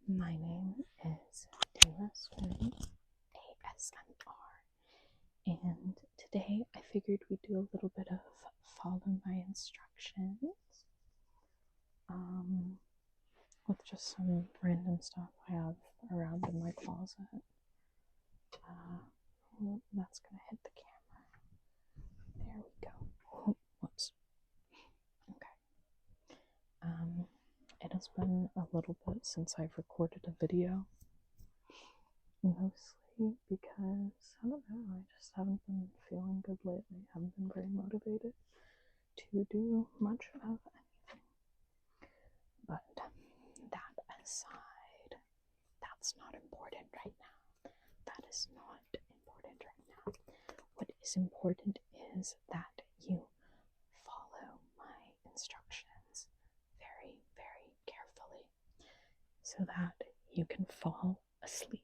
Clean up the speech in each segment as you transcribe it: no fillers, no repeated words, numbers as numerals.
My name is Taylor Swin, ASMR, and today I figured we'd do a little bit of follow my instructions, with just some random stuff I have around in my closet. That's gonna hit the camera. There we go. Oh, whoops. Okay. It has been a little bit since I've recorded a video. Mostly because, I don't know, I just haven't been feeling good lately. I haven't been very motivated to do much of anything. But that aside, that's not important right now. That is not important right now. What is important is that you follow my instructions very, very carefully so that you can fall asleep.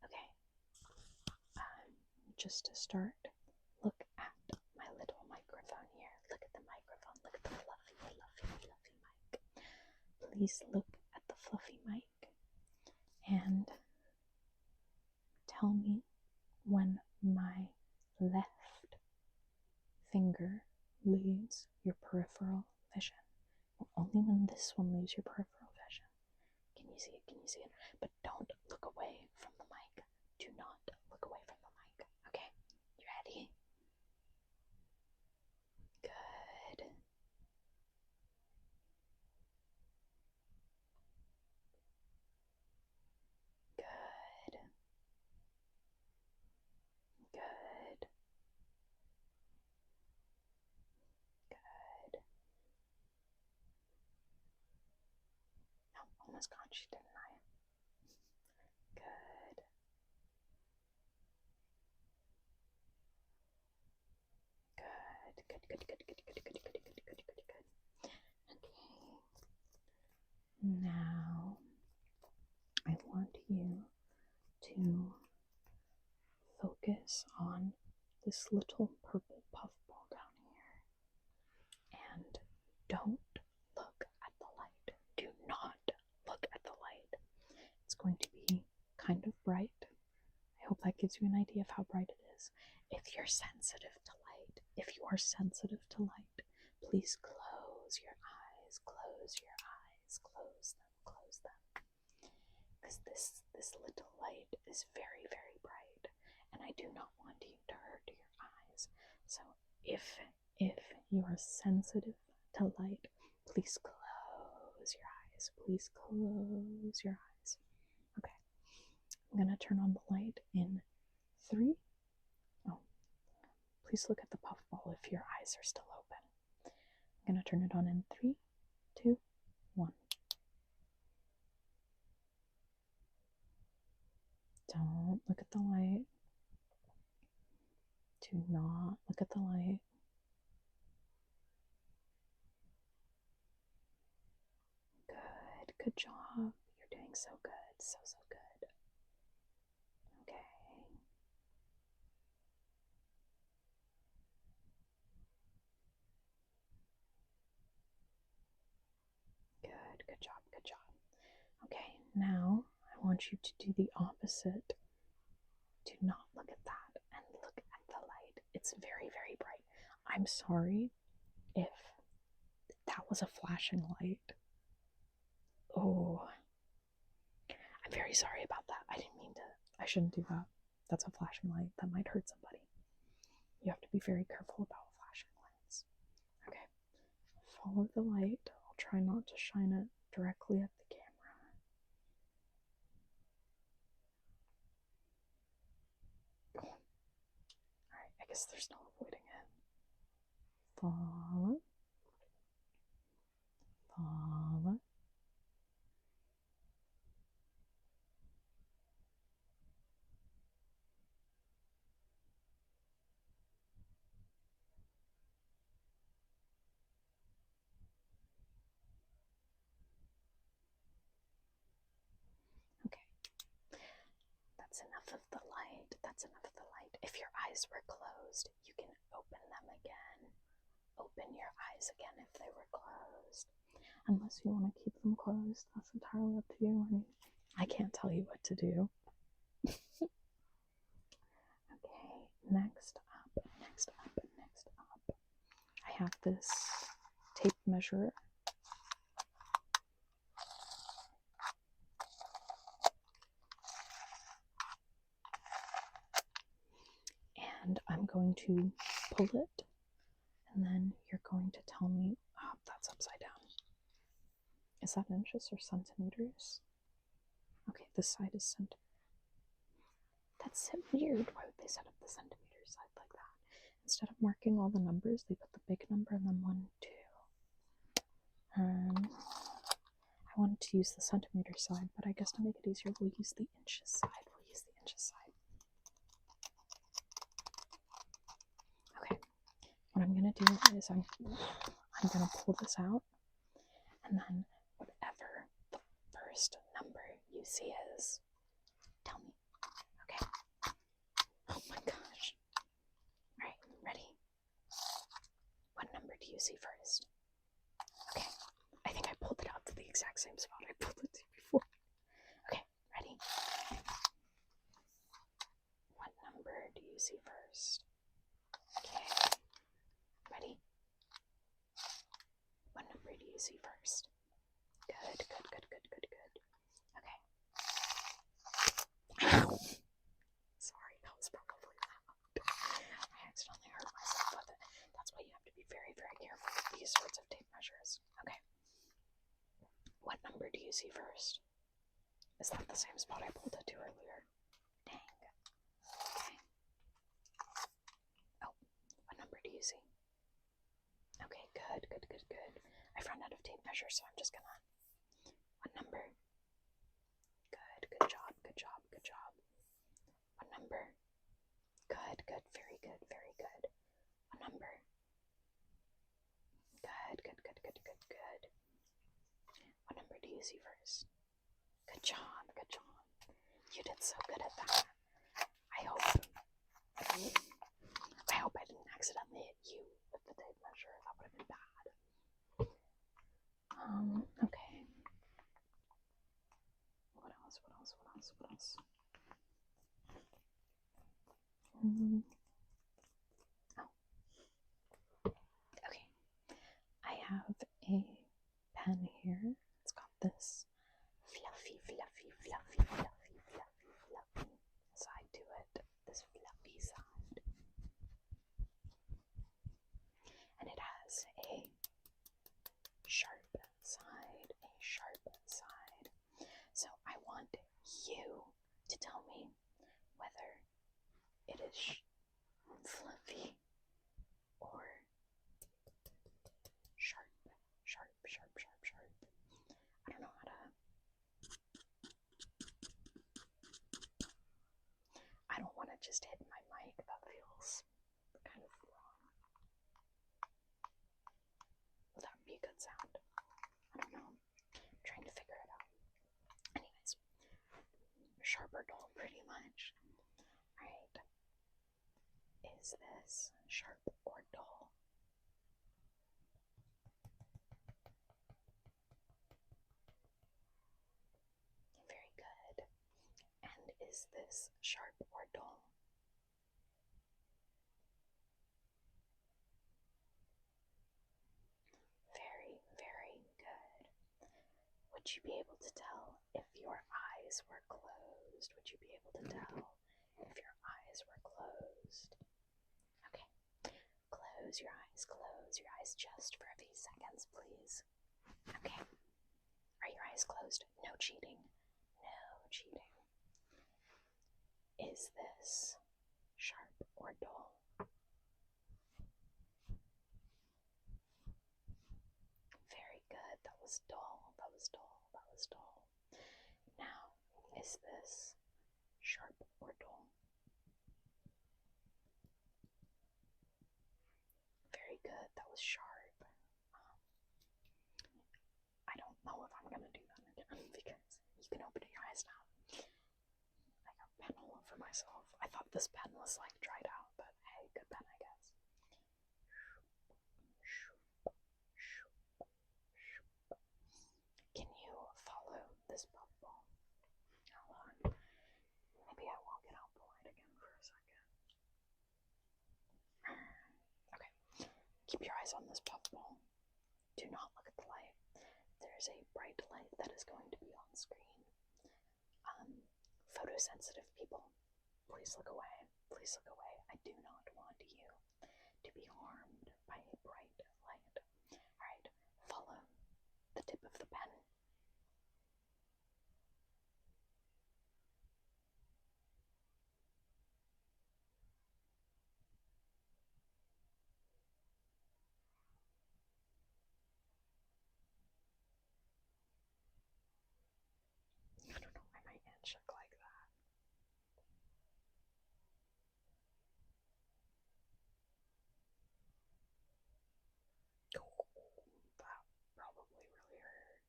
Okay. Just to start, look at my little microphone here. Look at the microphone. Look at the fluffy, fluffy, fluffy mic. Please look at the fluffy mic and tell me when my left finger leaves your peripheral vision. Only when this one leaves your peripheral vision. Can you see it? Can you see it? But don't look away from the mic. Do not look away from the mic. Okay? You ready? Good. Good. Good. Good. Oh, almost got you, didn't I? Good. Good. Good. Good. Good. Good. Good. Good. Good. Good. Good. Good. Good. Good. Okay. Now I want you to focus on this little purple puffball down here. And don't look at the light. Do not look at the light. It's going to be kind of bright. I hope that gives you an idea of how bright it is. If you're sensitive to light, please close your eyes, close your eyes, close them. Because this little light is very, very bright, and I do not want you to hurt your eyes. So if you are sensitive to light, please close your eyes. Please close your eyes. Okay. I'm gonna turn on the light in 3. Oh, please look at the puffball if your eyes are still open. I'm gonna turn it on in 3, 2, 1. Don't look at the light. Do not look at the light. Good. Good job. You're doing so good. So good. Okay. Good. Good job. Good job. Okay. Now I want you to do the opposite. Do not look at that and look at the light. It's very, very bright. I'm sorry if that was a flashing light. Oh, I'm very sorry about that. I didn't mean to. I shouldn't do that. That's a flashing light. That might hurt somebody. You have to be very careful about flashing lights. Okay. Follow the light. I'll try not to shine it directly at the camera. Oh. Alright, I guess there's no avoiding it. Follow. Follow. Okay. That's enough of the light. That's enough of the light. If your eyes were closed, you can open them again. open your eyes again if they were closed. Unless you want to keep them closed, that's entirely up to you, honey. I can't tell you what to do. Okay, next up. I have this tape measure. And I'm going to pull it, and then you're going to tell me, oh, that's upside down. Is that inches or centimeters? Okay, this side is centimeters. That's so weird. Why would they set up the centimeter side like that? Instead of marking all the numbers, they put the big number and then 1, 2. I wanted to use the centimeter side, but I guess to make it easier, we'll use the inches side. Okay, what I'm going to do is I'm going to pull this out, and then whatever the first number you see is, tell me. Okay. Oh my gosh. Alright, ready? What number do you see first? Okay, I think I pulled it out to the exact same spot I pulled it to before. Okay, ready? What number do you see first? Okay, ready? What number do you see first? Good. Okay. Ow! Sorry, that was probably loud. I accidentally hurt myself with it. That's why you have to be very, very careful with these sorts of tape measures. Okay. What number do you see first? Is that the same spot I pulled it to earlier? Dang. Okay. Oh, what number do you see? Okay, good. I've run out of tape measures, so I'm just gonna... What number? Good job. What number? Good, very good. What number? Good. What number do you see first? Good job. You did so good at that. I hope I didn't accidentally hit you with the tape measure. That would have been bad. Okay. What else? Okay. I have a pen here. It's got this fluffy side to it. This fluffy side. And it has a sharp side. So I want you to tell me whether it is fluffy or sharp. I don't know how to... I don't want to just hit my mic. That feels kind of wrong. Would that be a good sound? I don't know. I'm trying to figure it out. Anyways, sharp or dull, pretty much. Alright. Is this sharp or dull? Very good. And is this sharp or dull? Very, very good. Would you be able to tell if your eyes were closed? Would you be able to tell if your eyes were closed? Okay. Close your eyes just for a few seconds, please. Okay. Are your eyes closed? No cheating. Is this sharp or dull? Very good. That was dull. Now, is this sharp or dull? Very good. That was sharp. I don't know if I'm gonna do that again because you can open your eyes now. I got pen all over myself. I thought this pen was like dried out, but hey, good pen, I guess. again for a second. Okay. Keep your eyes on this puff ball. Do not look at the light. There's a bright light that is going to be on screen. Photosensitive people, please look away. Please look away. I do not want you to be harmed by a bright light. Alright, follow the tip of the pen. I don't know why my hand shook like that. Oh, that probably really hurt.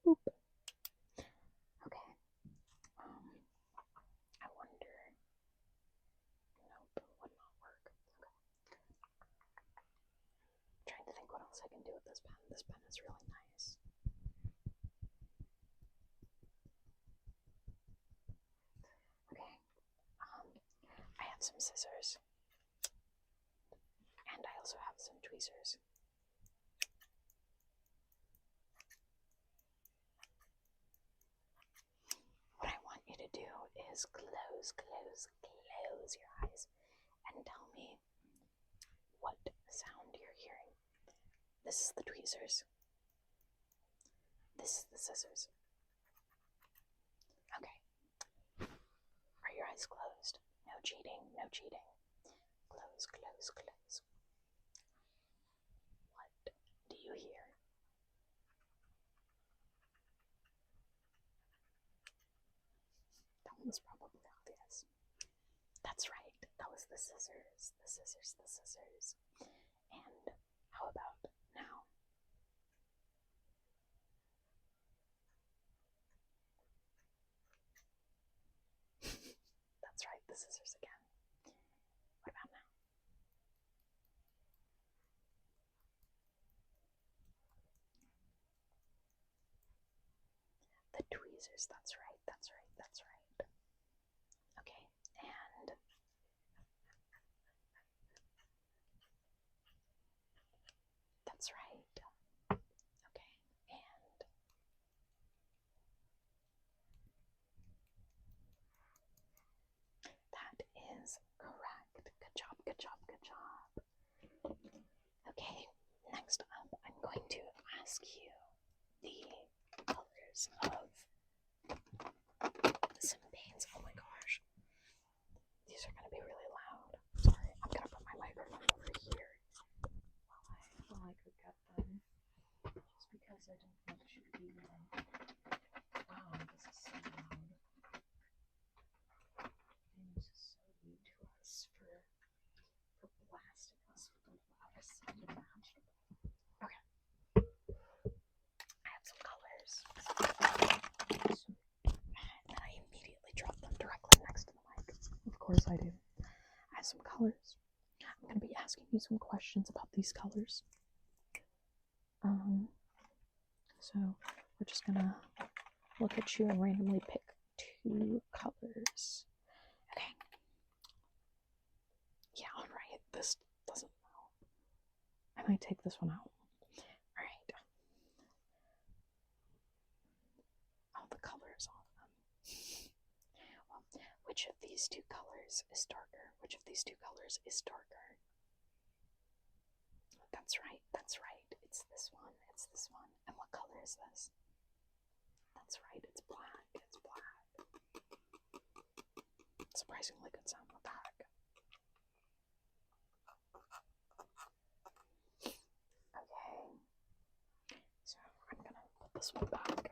Boop. Okay. I wonder. Nope, would not work. Okay. Trying to think what else I can do with this pen. This pen is really nice. Okay. I have some scissors. And I also have some tweezers. What I want you to do is close your eyes and tell me what sound you're hearing. This is the tweezers. This is the scissors. Okay. Are your eyes closed? No cheating, no cheating. Close, close, close. What do you hear? That one was probably obvious. That's right. That was the scissors, the scissors, the scissors. And how about now? That's right, the scissors again. What about now? The tweezers, that's right, that's right, that's right. Okay, and that's right. Okay, and that is correct. Good job, good job, good job. Okay, next up, I'm going to ask you the colors of some paints. Oh my gosh. These are going to be really loud. Sorry, I'm going to put my microphone over here while I could get them. Just because I don't want you to be wow, this is so loud. James is so rude to us for blasting us with the loudest sound imaginable. Okay. I have some colors. And I immediately drop them directly next to the mic. Of course I do. I have some colors. I'm going to be asking you some questions about these colors. So we're just going to look at you and randomly pick 2 colors. Okay. Yeah, alright. This doesn't help. I might take this one out. Alright. All the colors on them. Well, which of these 2 colors is darker? Which of these 2 colors is darker? That's right, that's right. It's this one, it's this one. And what color is this? That's right, it's black, it's black. Surprisingly good sound with that. Okay, so I'm gonna put this one back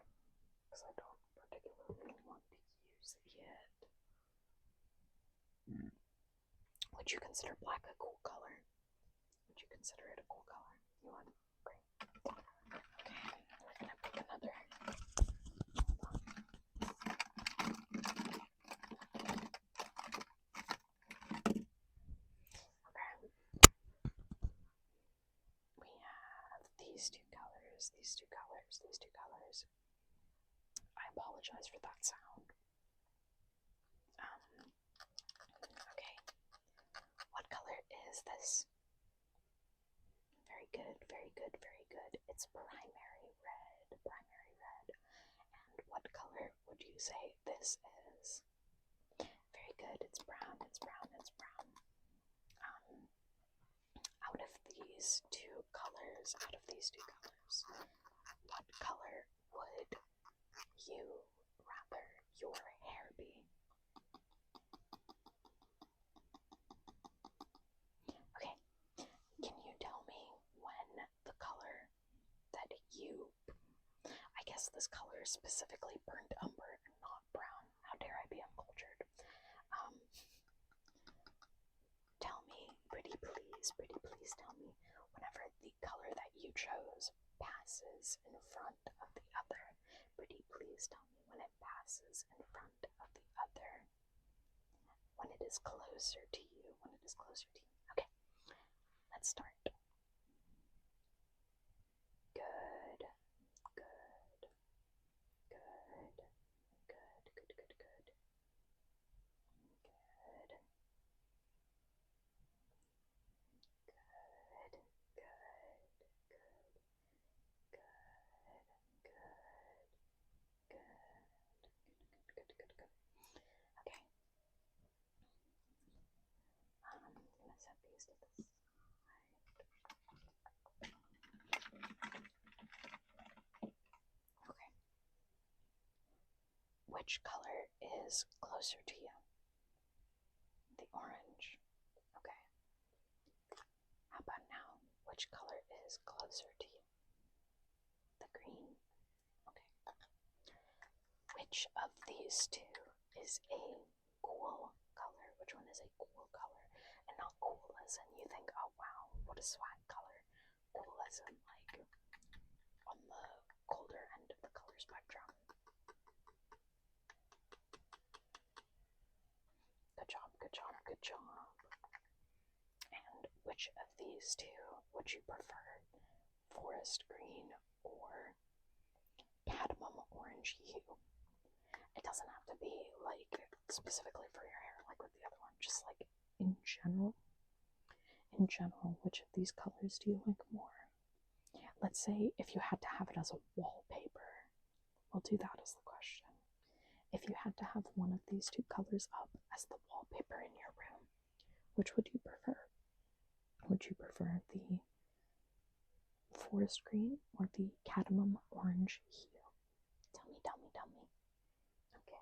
because I don't particularly want to use it yet. Would you consider black a cool color? Would you consider it a cool color? You would? Great. Okay, we're gonna pick another. We have these 2 colors, these 2 colors, these 2 colors. apologize for that sound. Okay. What color is this? Very good, very good, very good. It's primary red, primary red. And what color would you say this is? Very good, it's brown, it's brown, it's brown. Out of these two colors, what color would you rather your hair be? Okay, can you tell me when the color that you, I guess this color is specifically burnt umber and not brown. How dare I be uncultured? Tell me, pretty please tell me whenever the color that you chose passes in front of the other. Pretty please tell me when it passes in front of the other. When it is closer to you, Okay, let's start. Good, good, good, good, good, good, good. Good. Good, good, good, good, good, good, good. Okay. I'm gonna set these to the side. Okay. Which color is closer to you? The orange. Okay. How about now? Which color is closer to you? The green. Okay. Which of these two is a cool color? Which one is a cool color? And not cool as in you think, oh wow, what a swag color. Cool as in like on the colder end of the color spectrum. Good job, good job, good job. And which of these two would you prefer? Forest green or cadmium orange hue? It doesn't have to be like specifically for your hair like with the other one, just like in general. In general, which of these colors do you like more? Let's say if you had to have it as a wallpaper, we'll do that as the question. If you had to have one of these two colors up as the wallpaper in your room, which would you prefer? Would you prefer the forest green or the cadmium orange hue? Tell me, tell me, tell me. Okay.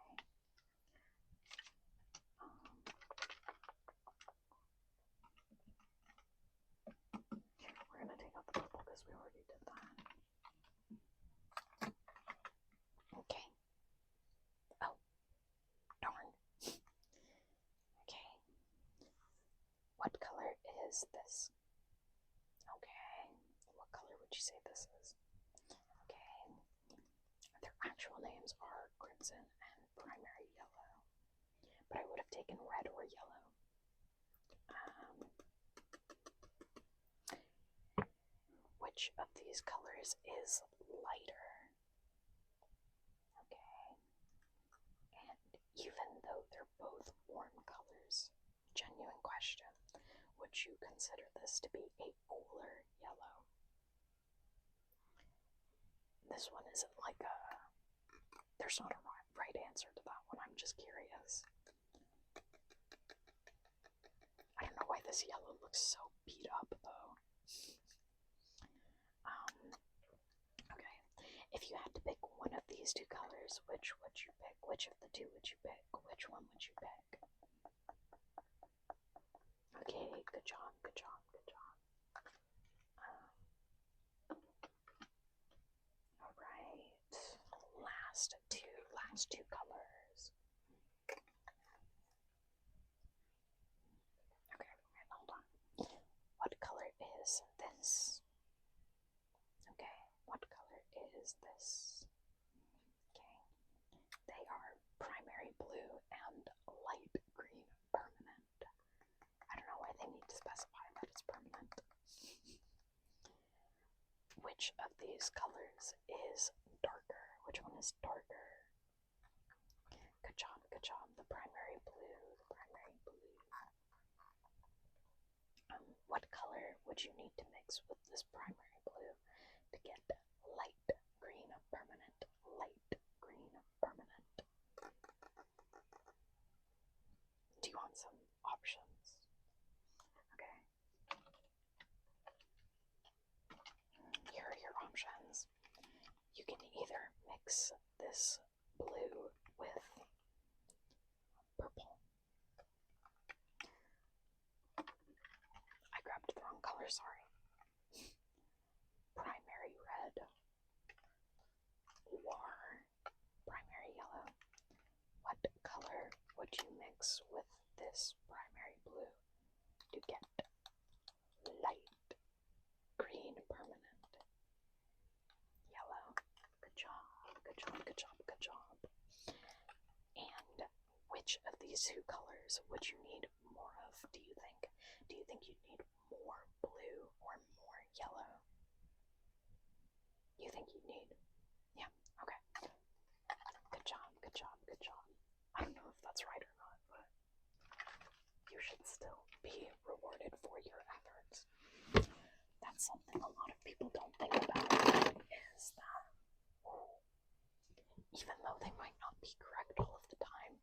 We're gonna take out the purple because we already did that. Okay. Oh, darn. Okay. What color is this? Okay. What color would you say this is? Okay. Their actual names are crimson and primary yellow. But I would have taken red or yellow. Which of these colors is lighter? Okay. And even though they're both warm colors, genuine question, would you consider this to be a cooler yellow? This one isn't like a, there's not a right answer to that one, I'm just curious. I don't know why this yellow looks so beat up though. Okay, if you had to pick one of these two colors, which would you pick? Which of the two would you pick? Which one would you pick? Okay, good job, good job, good job. Alright, last two colors. Okay, hold on. What color is this? Okay, what color is this? Okay, they are primary blue and light green permanent. I don't know why they need to specify that it's permanent. Which of these colors is darker? Which one is darker? good job. The primary blue, the primary blue. What color would you need to mix with this primary blue to get light green permanent? Light green permanent. Do you want some options? Okay. Here are your options. You can either mix this blue with purple. I grabbed the wrong color, sorry. Primary red or primary yellow. What color would you mix with this primary blue to get light green permanent? Yellow. Good job, good job, good job, good job. And which of these two colors would you need more of, do you think? Do you think you'd need more blue or more yellow? You think you'd need? Yeah, okay. Good job, good job, good job. I don't know if that's right or not, but you should still be rewarded for your efforts. That's something a lot of people don't think about, is that even though they might not be correct all of the time,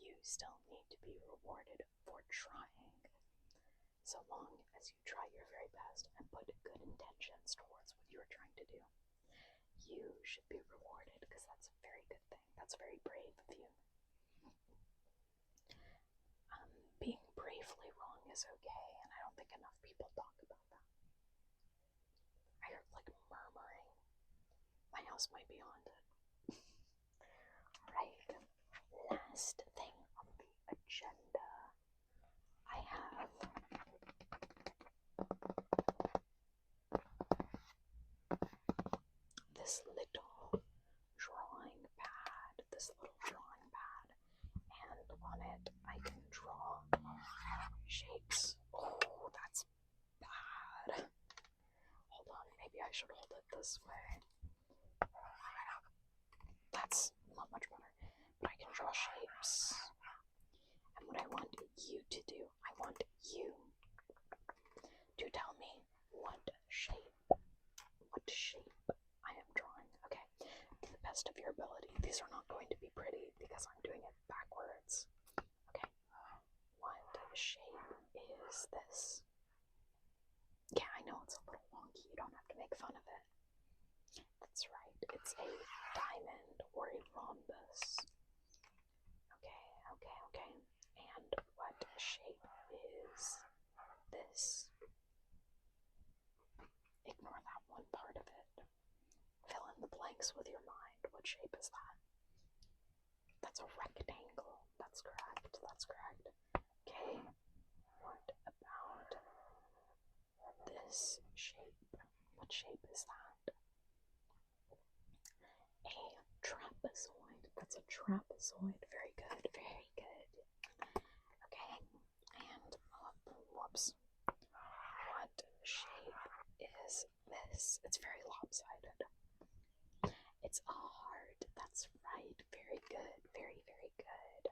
you still need to be rewarded for trying. So long as you try your very best and put good intentions towards what you're trying to do, you should be rewarded, because that's a very good thing. That's very brave of you. Being bravely wrong is okay, and I don't think enough people talk about that. I heard like murmuring. My house might be haunted. Right. Last thing on the agenda, I have this little drawing pad, and on it I can draw shapes. Oh, that's bad. Hold on, maybe I should hold it this way. That's not much better, but I can draw shapes. And what I want you to do, I want you to tell me what shape I am drawing, okay? To the best of your ability. These are not going to be pretty because I'm doing it backwards. Okay, what shape is this? Yeah, I know it's a little wonky, you don't have to make fun of it. That's right, it's a diamond or a rhombus. Okay, okay, okay. And what shape is this? Ignore that one part of it. Fill in the blanks with your mind. What shape is that? That's a rectangle. That's correct. That's correct. Okay. What about this shape? What shape is that? A trapezoid. That's a trapezoid. Very good. Very good. Okay. And, whoops. What shape is this? It's very lopsided. It's a heart. That's right. Very good. Very, very good.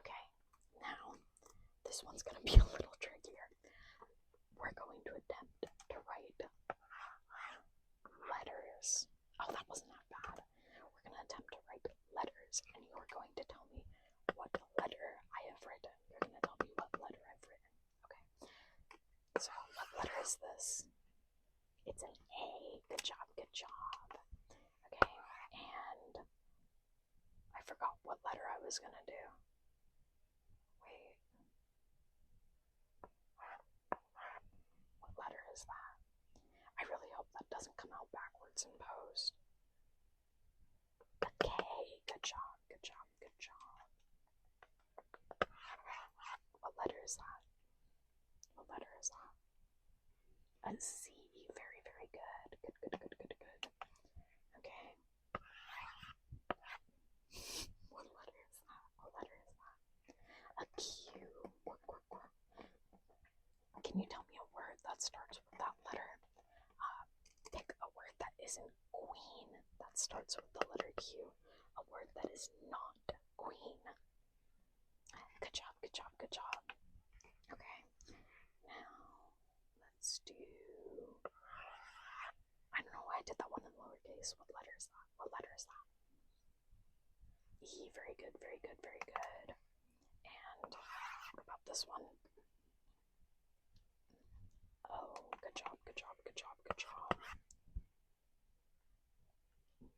Okay. Now, this one's going to be a little trickier. We're going to attempt to write letters. Oh, that wasn't that bad. We're going to attempt to write letters, and you're going to tell me what letter I have written. You're going to tell me what letter I've written. Okay. So, what letter is this? It's an A. Good job, good job. Okay, and I forgot what letter I was gonna do. Wait. What letter is that? I really hope that doesn't come out backwards in post. Okay, good job, good job, good job. What letter is that? What letter is that? A Z. Very, very good. Good, good, good, good, good. Okay. What letter is that? What letter is that? A Q. Can you tell me a word that starts with that letter? Pick a word that isn't queen that starts with the letter Q. A word that is not queen. job, good job. Okay, now let's do, I don't know why I did that one in lowercase. What letter is that? What letter is that? E, very good, very good, very good. And what about this one? Oh, good job, good job, good job, good job.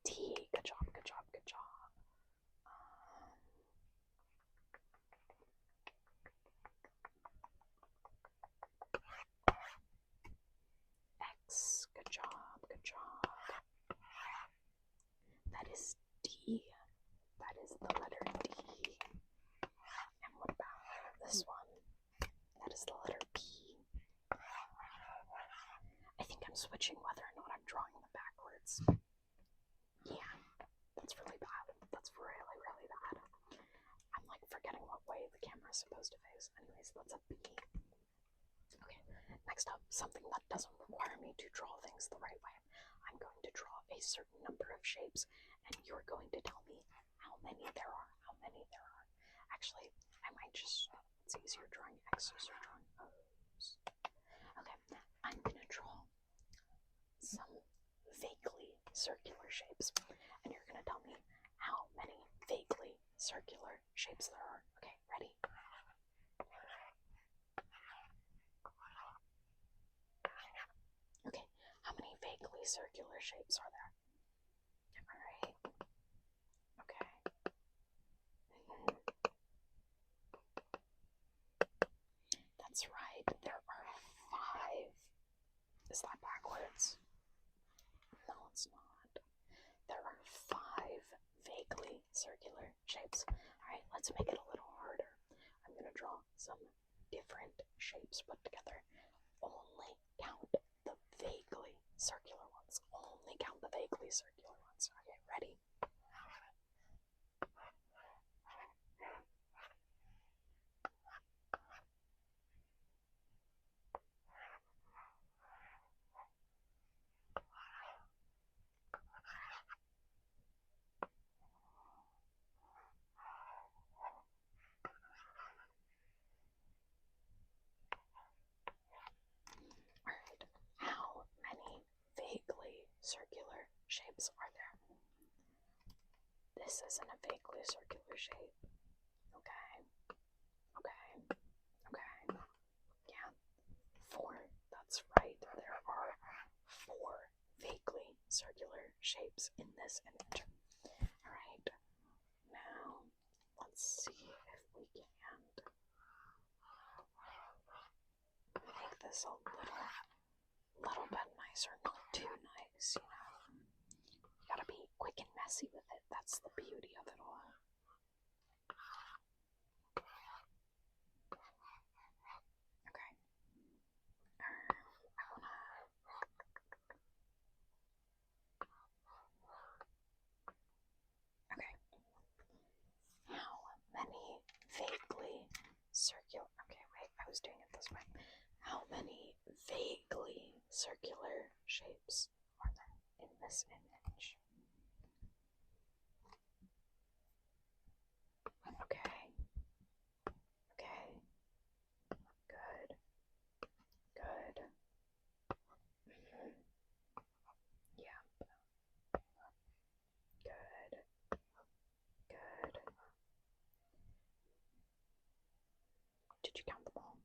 T, good job, good job, good job. X, good job, good job. That is D. That is the letter D. And what about this one? That is the letter P. I think I'm switching whether or not I'm drawing them backwards. Yeah, that's really bad. That's really, really bad. I'm like forgetting what way the camera is supposed to face. Anyways, that's a B. Okay, next up, something that doesn't require me to draw things the right way. I'm going to draw a certain number of shapes, and you're going to tell me how many there are. How many there are. Actually, I might just, it's easier drawing X's or drawing O's. Okay, I'm going to draw some vaguely circular shapes, and you're going to tell me how many vaguely circular shapes there are. Okay, ready? Okay, how many vaguely circular shapes are there? Alright. Okay. That's right, there are 5. Is that backwards? No, it's not. There are 5 vaguely circular shapes. Alright, let's make it a little harder. I'm going to draw some different shapes put together. Only count the vaguely circular ones. Only count the vaguely circular ones. Okay, ready? Alright, how many vaguely circular shapes are there? This isn't a vaguely circular shape. Okay. Okay. Okay. Yeah. 4. That's right. There are 4 vaguely circular shapes in this image. Alright. Now, let's see if we can make this a little bit nicer. Not too nice, you know. You gotta be quick and messy with it. That's the beauty of it all. Okay. I wanna... Okay. How many vaguely circular... Okay, wait, I was doing it this way. How many vaguely circular shapes are there in this image? Okay. Okay. Good. Good. Yeah. Good. Good. Did you count them all?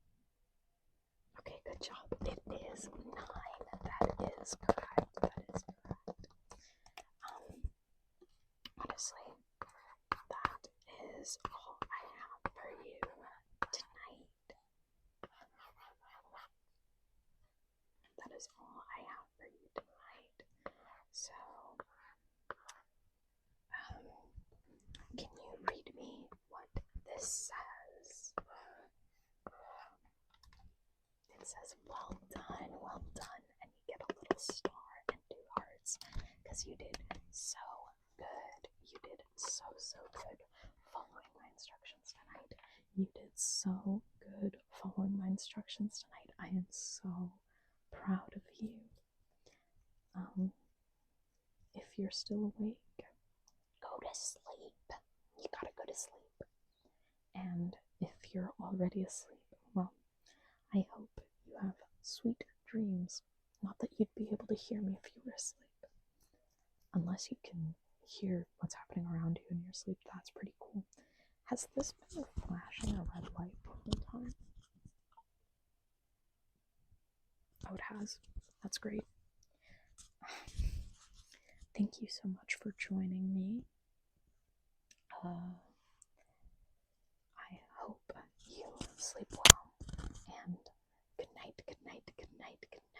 Okay, good job. It is 9. That is correct. That is correct. Honestly, that is all I have for you tonight. That is all I have for you tonight. So, can you read me what this says? It says, well done, and you get a little star and 2 hearts, because you did so good. You did so good following my instructions tonight. You did so good following my instructions tonight. I am so proud of you. If you're still awake, go to sleep. You gotta go to sleep. And if if you're already asleep, well, I hope you have sweet dreams. Not that you'd be able to hear me if you were asleep. Unless you can hear what's happening around you in your sleep, that's pretty cool. Has this been flashing a red light the whole time? Oh, it has. That's great. Thank you so much for joining me. I hope you sleep well, and good night, good night, good night, good night.